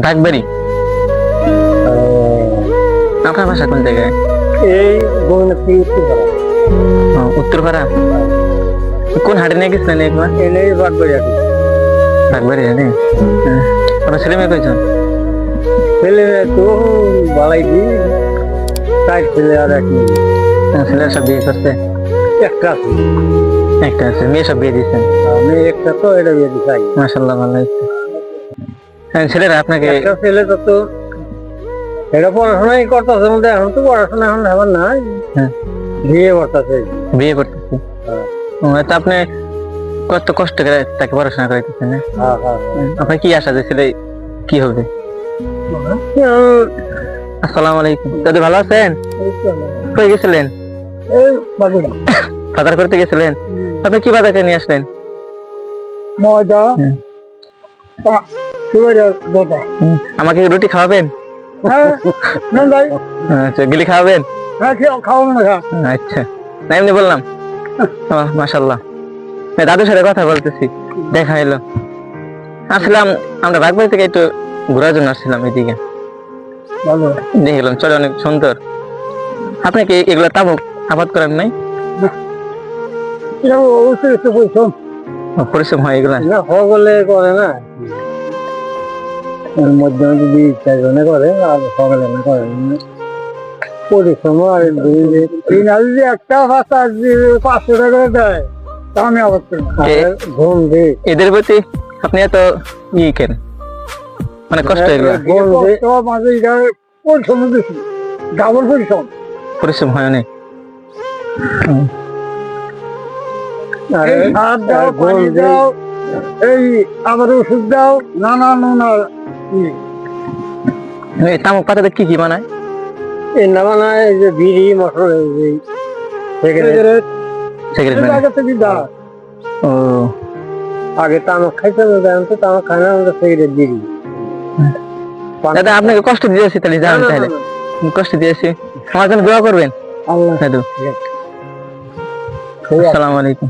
ঢাকবাড়ি। আপনার বাসা কোন জায়গায়? এই গৌরী উত্তরপাড়া। কোন হাটে নিয়ে গেছিলেন একবার? এনেই বাগবাড়ি আছে। ঢাকবাড়ি হাটে। আপনার ছেলে মেয়ে কয়জন? ছেলে তো বালাই দি, চার ছেলে আর এক মেয়ে। ছেলেরা সব বিয়ে করছে? একটা আছে, একটা আছে। মেয়ে সব বিয়ে দিচ্ছেন? মেয়ে একটা, তো এটা বিয়ে দিচ্ছি। মাশাআল্লাহ, ভালো হয়েছে। ছেলেরা আপনাকে? একটা ছেলে তো এটা পড়াশোনাই করতেছে, মধ্যে এখন তো পড়াশোনা এখন আমার নাই, বিয়ে করতেছে। বিয়ে করতেছে? তো আপনি কত কষ্ট করে তাকে পড়াশোনা করাইতেছেন? আপনার কি আশা যে ছেলে কি হবে? আসসালামু আলাইকুম। দাদু ভালো আছেন? কই গেছিলেন? বাজার করতে গেছিলেন? আপনি কি বাজার করে নিয়ে আসলেন? ময়দা, আমাকে রুটি খাওয়াবেন? আচ্ছা, গিলি খাওয়াবেন? আচ্ছা, না এমনি বললাম। মাশাআল্লাহ। দাদুর সাথে কথা বলতেছি, দেখা এলো। আসলাম আমরা বাগবাড়ি থেকে একটু ঘোরার জন্য আসছিলাম এদিকে, দেখলাম চলে অনেক সুন্দর। আপনি কি এগুলো তাবুক আবাদ করেন নাই? পরিশ্রম হয় এগুলা? সকলে করে না, মধ্যে যদি ইচ্ছা জনে করে, আর সকলে না করে না। পরিশ্রম আর একটা 500 টাকা দেয়, তা আমি আবার ঘুম দিই। এদের প্রতি আপনি এত কেন, মানে কষ্ট? মাঝে পরিশ্রম বেশি, ডাবল পরিশ্রম। পরিশ্রম হয় অনেক। এই আবার ওষুধ দাও, নানা তামাক পাতাতে কি কি বানায়? এই না বানায়, এই যে বিড়ি, মটর, ও আগে তামাক খাইতাম, তো তামাক খাই না, সিগারেট, বিড়ি। দাদা আপনাকে কষ্ট দিয়েছি, তাহলে যান, তাহলে কষ্ট দিয়েছি, আমার জন্য দোয়া করবেন। আল্লাহ। দাদু, আসসালামু আলাইকুম।